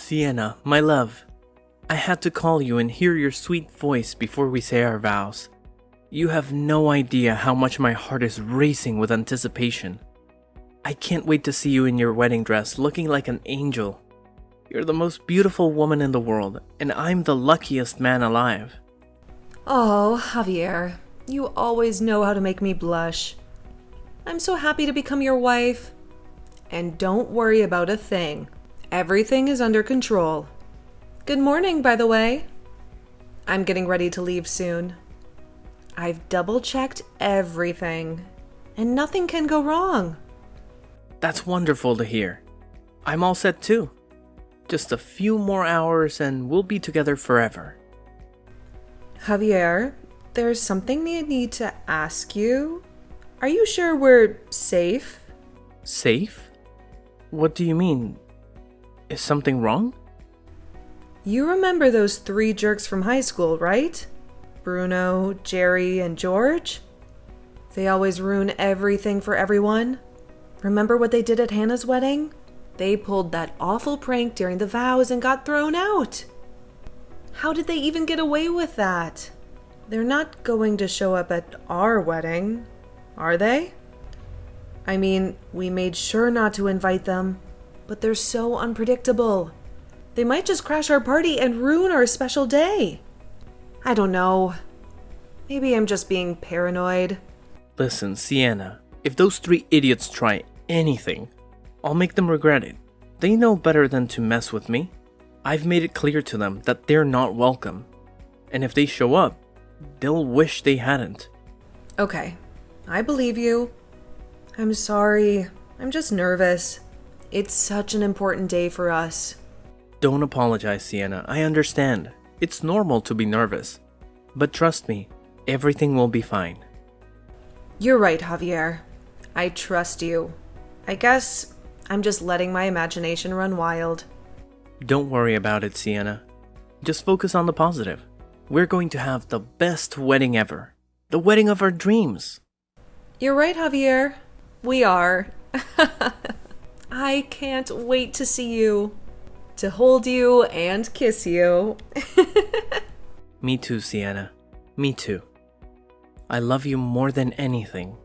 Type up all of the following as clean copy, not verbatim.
Sienna, my love, I had to call you and hear your sweet voice before we say our vows. You have no idea how much my heart is racing with anticipation. I can't wait to see you in your wedding dress looking like an angel. You're the most beautiful woman in the world, and I'm the luckiest man alive. Oh, Javier, you always know how to make me blush. I'm so happy to become your wife. And don't worry about a thing. Everything is under control. Good morning, by the way. I'm getting ready to leave soon. I've double-checked everything, and nothing can go wrong. That's wonderful to hear. I'm all set too. Just a few more hours and we'll be together forever. Javier, there's something I need to ask you. Are you sure we're safe? Safe? What do you mean? Is something wrong? You remember those 3 jerks from high school, right? Bruno, Jerry, and George? They always ruin everything for everyone. Remember what they did at Hannah's wedding? They pulled that awful prank during the vows and got thrown out. How did they even get away with that? They're not going to show up at our wedding, are they? I mean, we made sure not to invite them, but they're so unpredictable. They might just crash our party and ruin our special day. I don't know. Maybe I'm just being paranoid. Listen, Sienna, if those 3 idiots try anything, I'll make them regret it. They know better than to mess with me. I've made it clear to them that they're not welcome. And if they show up, they'll wish they hadn't. Okay, I believe you. I'm sorry. I'm just nervous. It's such an important day for us. Don't apologize, Sienna. I understand. It's normal to be nervous. But trust me, everything will be fine. You're right, Javier. I trust you. I guess I'm just letting my imagination run wild. Don't worry about it, Sienna. Just focus on the positive. We're going to have the best wedding ever. The wedding of our dreams. You're right, Javier. We are. I can't wait to see you. To hold you and kiss you. Me too, Sienna. Me too. I love you more than anything.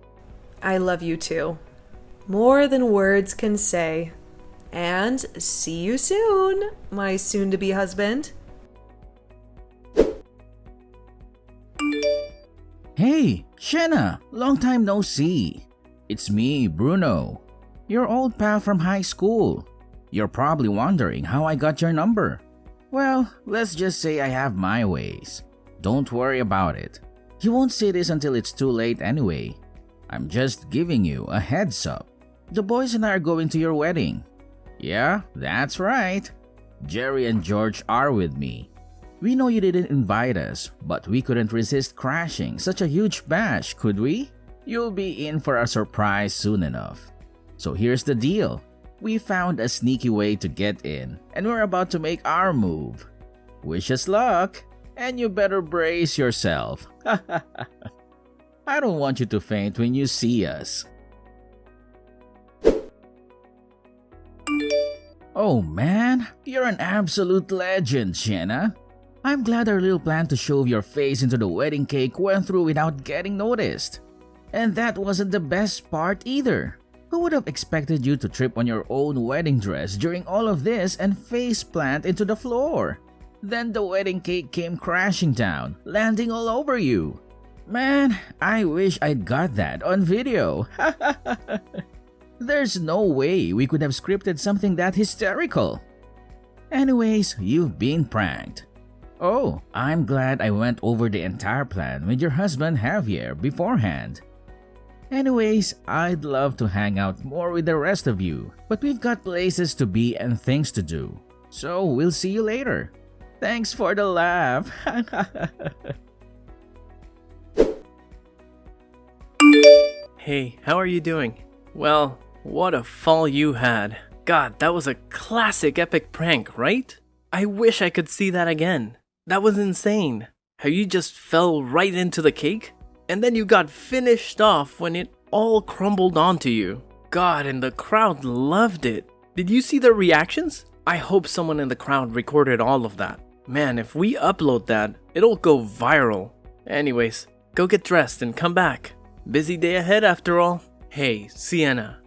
I love you too. More than words can say. And see you soon, my soon-to-be husband. Hey, Shenna, long time no see. It's me, Bruno, your old pal from high school. You're probably wondering how I got your number. Well, let's just say I have my ways. Don't worry about it. You won't see this until it's too late anyway. I'm just giving you a heads up. The boys and I are going to your wedding. Yeah, that's right. Jerry and George are with me. We know you didn't invite us, but we couldn't resist crashing such a huge bash, could we? You'll be in for a surprise soon enough. So here's the deal. We found a sneaky way to get in, and we're about to make our move. Wish us luck, and you better brace yourself. I don't want you to faint when you see us. Oh man, you're an absolute legend, Shenna. I'm glad our little plan to shove your face into the wedding cake went through without getting noticed. And that wasn't the best part either. Who would have expected you to trip on your own wedding dress during all of this and face plant into the floor? Then the wedding cake came crashing down, landing all over you. Man, I wish I'd got that on video. There's no way we could have scripted something that hysterical. Anyways, you've been pranked. Oh, I'm glad I went over the entire plan with your husband Javier beforehand. Anyways, I'd love to hang out more with the rest of you, but we've got places to be and things to do. So we'll see you later. Thanks for the laugh. Hey, how are you doing? Well, what a fall you had. God, that was a classic epic prank, right? I wish I could see that again. That was insane. How you just fell right into the cake? And then you got finished off when it all crumbled onto you. God, and the crowd loved it. Did you see their reactions? I hope someone in the crowd recorded all of that. Man, if we upload that, it'll go viral. Anyways, go get dressed and come back. Busy day ahead after all. Hey, Sienna.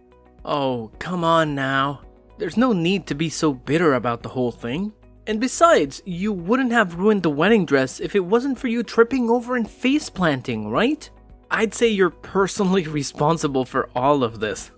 Oh, come on now. There's no need to be so bitter about the whole thing. And besides, you wouldn't have ruined the wedding dress if it wasn't for you tripping over and face planting, right? I'd say you're personally responsible for all of this.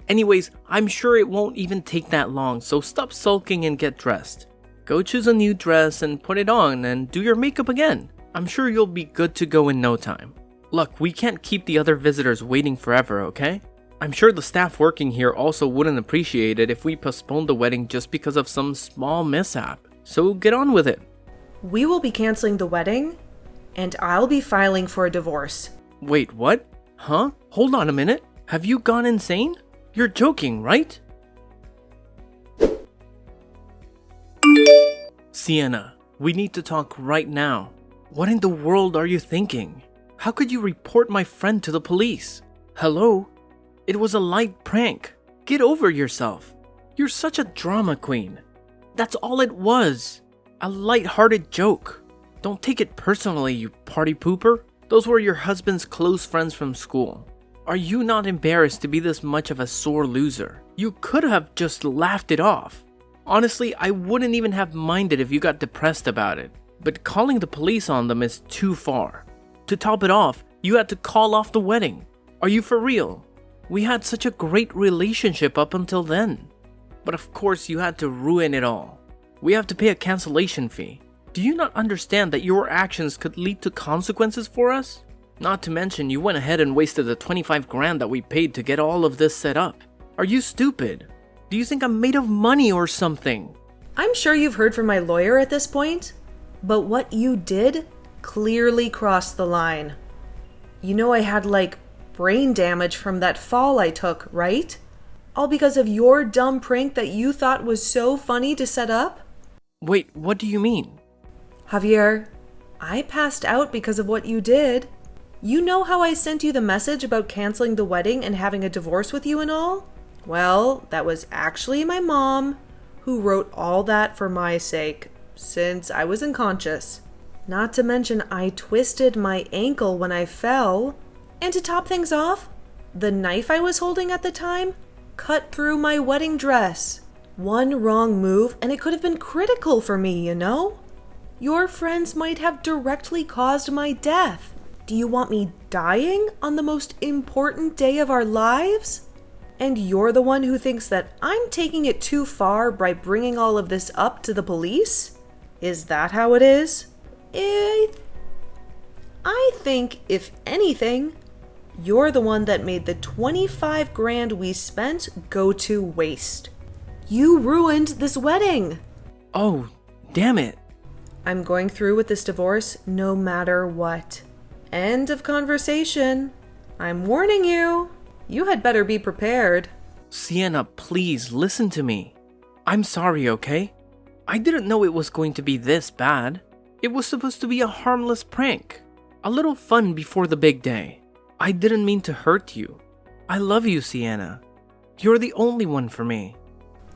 Anyways, I'm sure it won't even take that long, so stop sulking and get dressed. Go choose a new dress and put it on and do your makeup again. I'm sure you'll be good to go in no time. Look, we can't keep the other visitors waiting forever, okay? I'm sure the staff working here also wouldn't appreciate it if we postponed the wedding just because of some small mishap. So get on with it. We will be canceling the wedding, and I'll be filing for a divorce. Wait, what? Huh? Hold on a minute. Have you gone insane? You're joking, right? Sienna, we need to talk right now. What in the world are you thinking? How could you report my friend to the police? Hello? It was a light prank. Get over yourself. You're such a drama queen. That's all it was. A light-hearted joke. Don't take it personally, you party pooper. Those were your husband's close friends from school. Are you not embarrassed to be this much of a sore loser? You could have just laughed it off. Honestly, I wouldn't even have minded if you got depressed about it. But calling the police on them is too far. To top it off, you had to call off the wedding. Are you for real? We had such a great relationship up until then. But of course you had to ruin it all. We have to pay a cancellation fee. Do you not understand that your actions could lead to consequences for us? Not to mention you went ahead and wasted the 25 grand that we paid to get all of this set up. Are you stupid? Do you think I'm made of money or something? I'm sure you've heard from my lawyer at this point, but what you did clearly crossed the line. You know I had brain damage from that fall I took, right? All because of your dumb prank that you thought was so funny to set up? Wait, what do you mean? Javier, I passed out because of what you did. You know how I sent you the message about canceling the wedding and having a divorce with you and all? Well, that was actually my mom who wrote all that for my sake, since I was unconscious. Not to mention I twisted my ankle when I fell. And to top things off, the knife I was holding at the time cut through my wedding dress. One wrong move and it could have been critical for me, you know? Your friends might have directly caused my death. Do you want me dying on the most important day of our lives? And you're the one who thinks that I'm taking it too far by bringing all of this up to the police? Is that how it is? I think, if anything, you're the one that made the 25 grand we spent go to waste. You ruined this wedding. Oh, damn it. I'm going through with this divorce no matter what. End of conversation. I'm warning you. You had better be prepared. Sienna, please listen to me. I'm sorry, okay? I didn't know it was going to be this bad. It was supposed to be a harmless prank. A little fun before the big day. I didn't mean to hurt you. I love you, Sienna. You're the only one for me.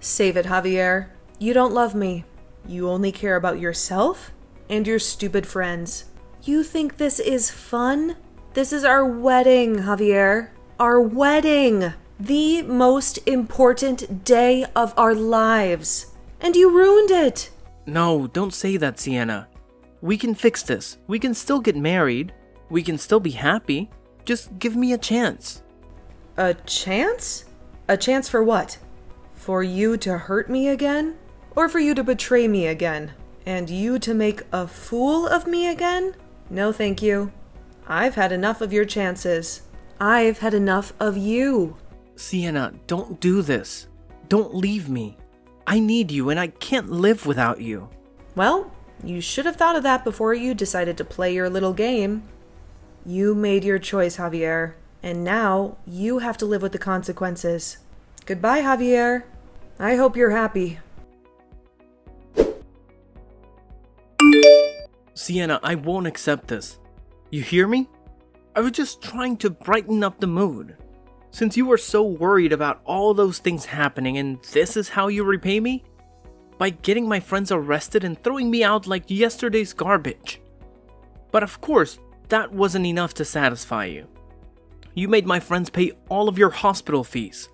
Save it, Javier. You don't love me. You only care about yourself and your stupid friends. You think this is fun? This is our wedding, Javier. Our wedding. The most important day of our lives. And you ruined it. No, don't say that, Sienna. We can fix this. We can still get married. We can still be happy. Just give me a chance. A chance? A chance for what? For you to hurt me again? Or for you to betray me again? And you to make a fool of me again? No, thank you. I've had enough of your chances. I've had enough of you. Sienna, don't do this. Don't leave me. I need you and I can't live without you. Well, you should have thought of that before you decided to play your little game. You made your choice, Javier, and now you have to live with the consequences. Goodbye, Javier. I hope you're happy. Sienna, I won't accept this. You hear me? I was just trying to brighten up the mood. Since you were so worried about all those things happening and this is how you repay me, by getting my friends arrested and throwing me out like yesterday's garbage. But of course, that wasn't enough to satisfy you. You made my friends pay all of your hospital fees.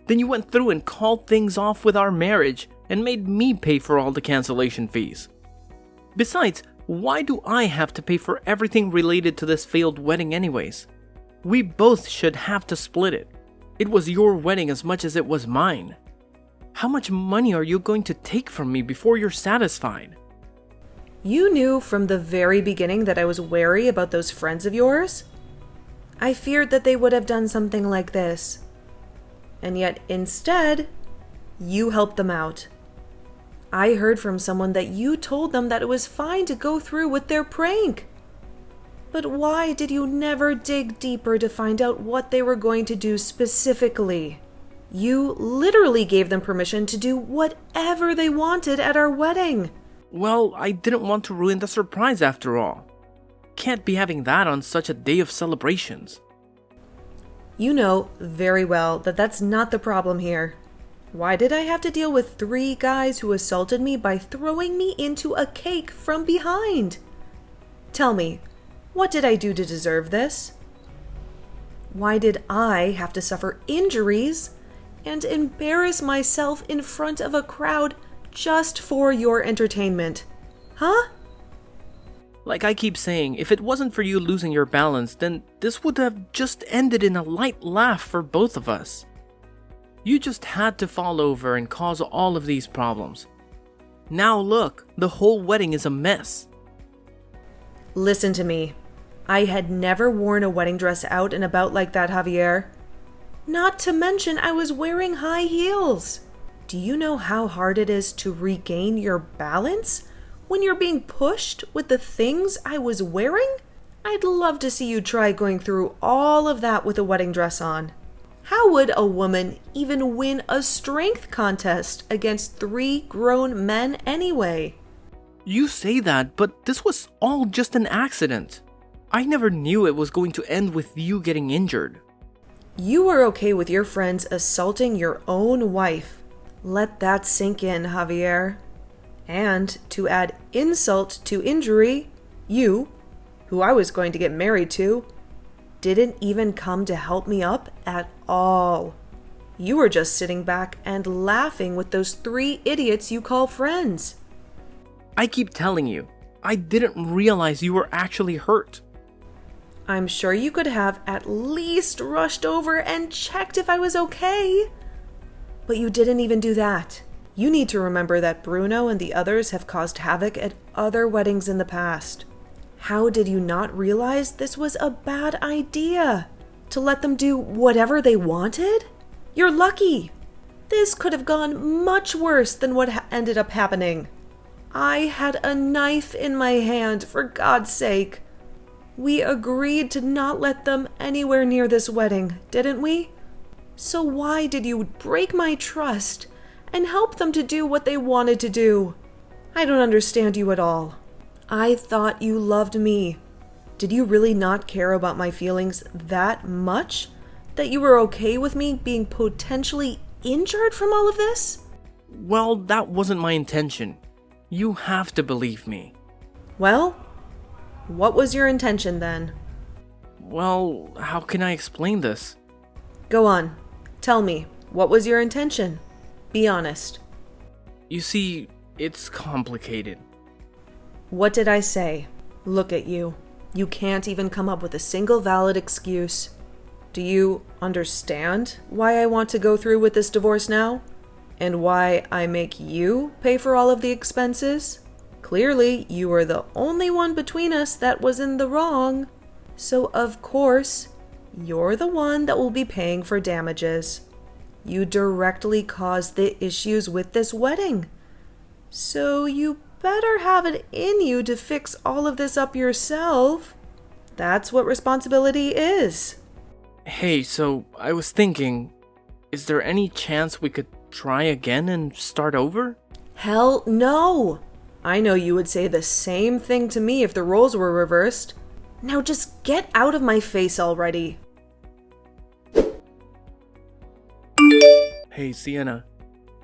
Then you went through and called things off with our marriage and made me pay for all the cancellation fees. Besides, why do I have to pay for everything related to this failed wedding anyways? We both should have to split it. It was your wedding as much as it was mine. How much money are you going to take from me before you're satisfied? You knew from the very beginning that I was wary about those friends of yours? I feared that they would have done something like this. And yet, instead, you helped them out. I heard from someone that you told them that it was fine to go through with their prank. But why did you never dig deeper to find out what they were going to do specifically? You literally gave them permission to do whatever they wanted at our wedding. Well, I didn't want to ruin the surprise after all. Can't be having that on such a day of celebrations. You know very well that that's not the problem here. Why did I have to deal with 3 guys who assaulted me by throwing me into a cake from behind? Tell me, what did I do to deserve this? Why did I have to suffer injuries and embarrass myself in front of a crowd just for your entertainment? Huh? Like I keep saying, if it wasn't for you losing your balance, then this would have just ended in a light laugh for both of us. You just had to fall over and cause all of these problems. Now look, the whole wedding is a mess. Listen to me. I had never worn a wedding dress out and about like that, Javier. Not to mention I was wearing high heels. Do you know how hard it is to regain your balance when you're being pushed with the things I was wearing? I'd love to see you try going through all of that with a wedding dress on. How would a woman even win a strength contest against 3 grown men anyway? You say that, but this was all just an accident. I never knew it was going to end with you getting injured. You were okay with your friends assaulting your own wife. Let that sink in, Javier. And to add insult to injury, you, who I was going to get married to, didn't even come to help me up at all. You were just sitting back and laughing with those 3 idiots you call friends. I keep telling you, I didn't realize you were actually hurt. I'm sure you could have at least rushed over and checked if I was okay. But you didn't even do that. You need to remember that Bruno and the others have caused havoc at other weddings in the past. How did you not realize this was a bad idea? To let them do whatever they wanted? You're lucky. This could have gone much worse than what ended up happening. I had a knife in my hand, for God's sake. We agreed to not let them anywhere near this wedding, didn't we? So why did you break my trust and help them to do what they wanted to do? I don't understand you at all. I thought you loved me. Did you really not care about my feelings that much that you were okay with me being potentially injured from all of this? Well, that wasn't my intention. You have to believe me. Well, what was your intention then? Well, how can I explain this? Go on. Tell me, what was your intention? Be honest. You see, it's complicated. What did I say? Look at you. You can't even come up with a single valid excuse. Do you understand why I want to go through with this divorce now? And why I make you pay for all of the expenses? Clearly, you were the only one between us that was in the wrong. So, of course, you're the one that will be paying for damages. You directly caused the issues with this wedding. So you better have it in you to fix all of this up yourself. That's what responsibility is. Hey, so I was thinking, is there any chance we could try again and start over? Hell no! I know you would say the same thing to me if the roles were reversed. Now just get out of my face already. Hey, Sienna.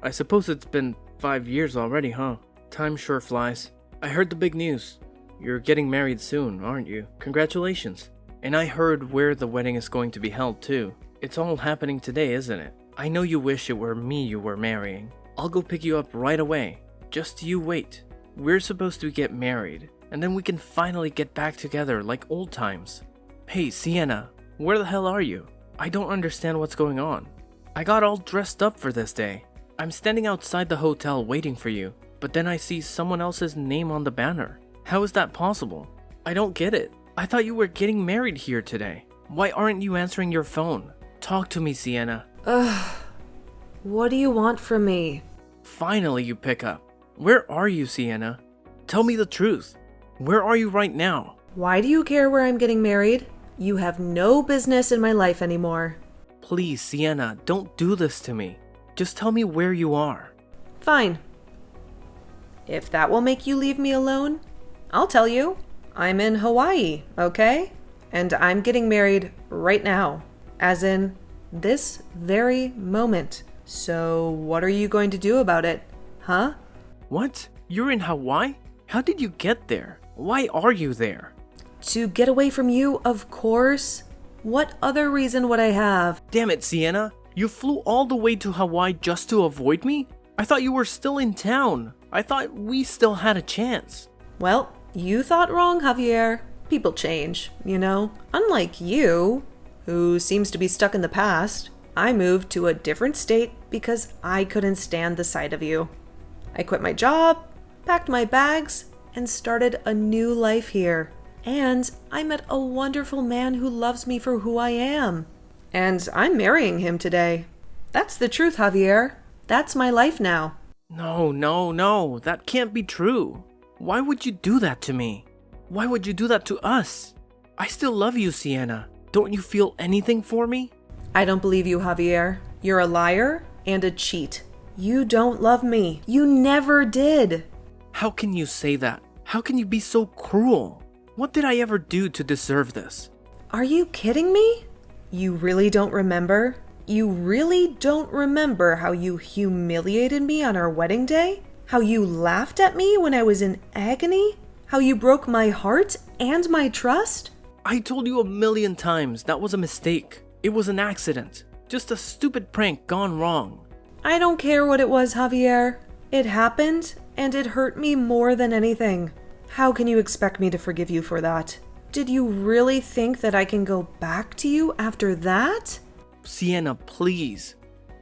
I suppose it's been 5 years already, huh? Time sure flies. I heard the big news. You're getting married soon, aren't you? Congratulations. And I heard where the wedding is going to be held too. It's all happening today, isn't it? I know you wish it were me you were marrying. I'll go pick you up right away. Just you wait. We're supposed to get married, and then we can finally get back together like old times. Hey, Sienna, where the hell are you? I don't understand what's going on. I got all dressed up for this day. I'm standing outside the hotel waiting for you, but then I see someone else's name on the banner. How is that possible? I don't get it. I thought you were getting married here today. Why aren't you answering your phone? Talk to me, Sienna. What do you want from me? Finally, you pick up. Where are you, Sienna? Tell me the truth. Where are you right now? Why do you care where I'm getting married? You have no business in my life anymore. Please, Sienna, don't do this to me. Just tell me where you are. Fine. If that will make you leave me alone, I'll tell you. I'm in Hawaii, okay? And I'm getting married right now. As in, this very moment. So what are you going to do about it? Huh? What? You're in Hawaii? How did you get there? Why are you there? To get away from you, of course. What other reason would I have? Damn it, Sienna. You flew all the way to Hawaii just to avoid me? I thought you were still in town. I thought we still had a chance. Well, you thought wrong, Javier. People change, you know? Unlike you, who seems to be stuck in the past, I moved to a different state because I couldn't stand the sight of you. I quit my job, packed my bags, and started a new life here. And I met a wonderful man who loves me for who I am. And I'm marrying him today. That's the truth, Javier. That's my life now. No. That can't be true. Why would you do that to me? Why would you do that to us? I still love you, Sienna. Don't you feel anything for me? I don't believe you, Javier. You're a liar and a cheat. You don't love me. You never did. How can you say that? How can you be so cruel? What did I ever do to deserve this? Are you kidding me? You really don't remember? You really don't remember how you humiliated me on our wedding day? How you laughed at me when I was in agony? How you broke my heart and my trust? I told you 1,000,000 times that was a mistake. It was an accident. Just a stupid prank gone wrong. I don't care what it was, Javier. It happened, and it hurt me more than anything. How can you expect me to forgive you for that? Did you really think that I can go back to you after that? Sienna, please.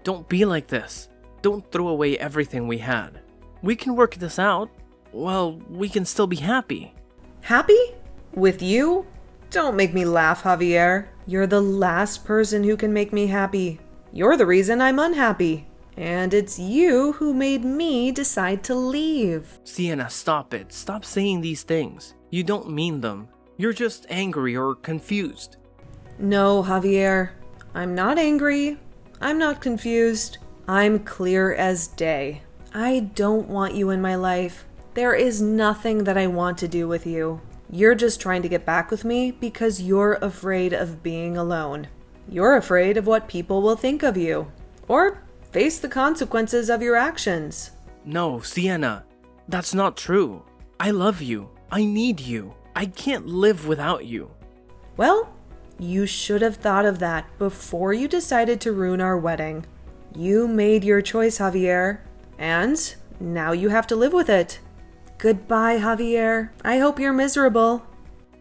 Don't be like this. Don't throw away everything we had. We can work this out. Well, we can still be happy. Happy? With you? Don't make me laugh, Javier. You're the last person who can make me happy. You're the reason I'm unhappy. And it's you who made me decide to leave. Sienna, stop it. Stop saying these things. You don't mean them. You're just angry or confused. No, Javier. I'm not angry. I'm not confused. I'm clear as day. I don't want you in my life. There is nothing that I want to do with you. You're just trying to get back with me because you're afraid of being alone. You're afraid of what people will think of you. Or face the consequences of your actions. No, Sienna. That's not true. I love you. I need you. I can't live without you. Well, you should have thought of that before you decided to ruin our wedding. You made your choice, Javier. And now you have to live with it. Goodbye, Javier. I hope you're miserable.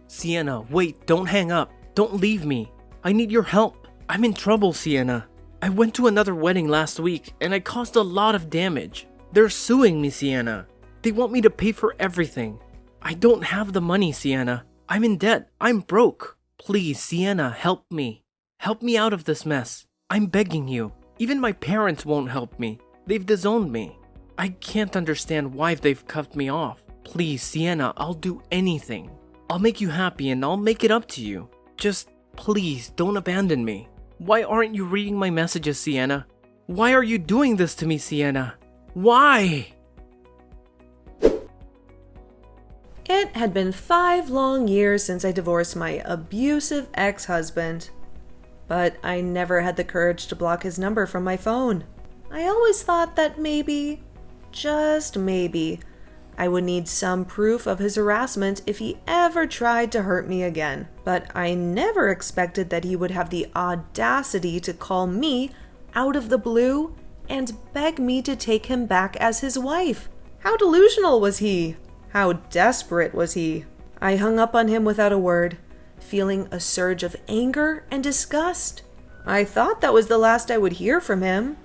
Sienna, wait, don't hang up. Don't leave me. I need your help. I'm in trouble, Sienna. I went to another wedding last week and I caused a lot of damage. They're suing me, Sienna. They want me to pay for everything. I don't have the money, Sienna. I'm in debt. I'm broke. Please, Sienna, help me. Help me out of this mess. I'm begging you. Even my parents won't help me. They've disowned me. I can't understand why they've cut me off. Please, Sienna, I'll do anything. I'll make you happy and I'll make it up to you. Just please don't abandon me. Why aren't you reading my messages, Sienna? Why are you doing this to me, Sienna? Why? It had been 5 long years since I divorced my abusive ex-husband. But I never had the courage to block his number from my phone. I always thought that maybe just maybe, I would need some proof of his harassment if he ever tried to hurt me again. But I never expected that he would have the audacity to call me out of the blue and beg me to take him back as his wife. How delusional was he? How desperate was he? I hung up on him without a word, feeling a surge of anger and disgust. I thought that was the last I would hear from him,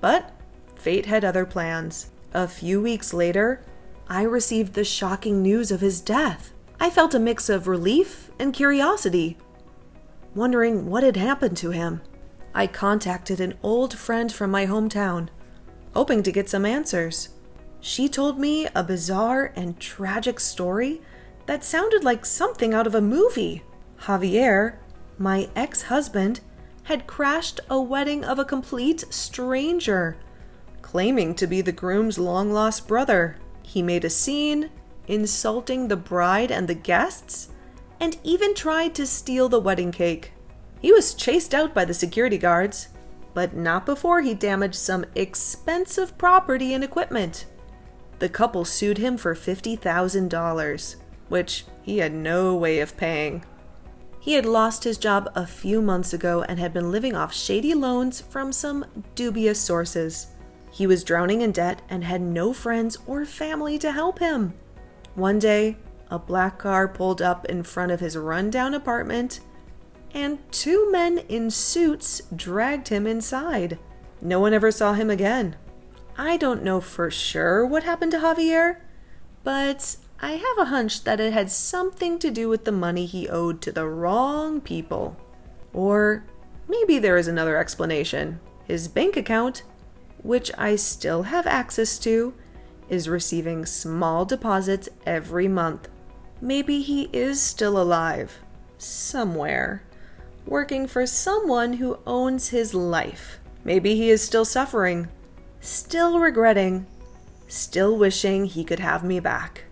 but fate had other plans. A few weeks later, I received the shocking news of his death. I felt a mix of relief and curiosity, wondering what had happened to him. I contacted an old friend from my hometown, hoping to get some answers. She told me a bizarre and tragic story that sounded like something out of a movie. Javier, my ex-husband, had crashed a wedding of a complete stranger, claiming to be the groom's long-lost brother. He made a scene, insulting the bride and the guests, and even tried to steal the wedding cake. He was chased out by the security guards, but not before he damaged some expensive property and equipment. The couple sued him for $50,000, which he had no way of paying. He had lost his job a few months ago and had been living off shady loans from some dubious sources. He was drowning in debt and had no friends or family to help him. One day, a black car pulled up in front of his rundown apartment, and two men in suits dragged him inside. No one ever saw him again. I don't know for sure what happened to Javier, but I have a hunch that it had something to do with the money he owed to the wrong people. Or maybe there is another explanation. His bank account, which I still have access to, is receiving small deposits every month. Maybe he is still alive, somewhere, working for someone who owns his life. Maybe he is still suffering, still regretting, still wishing he could have me back.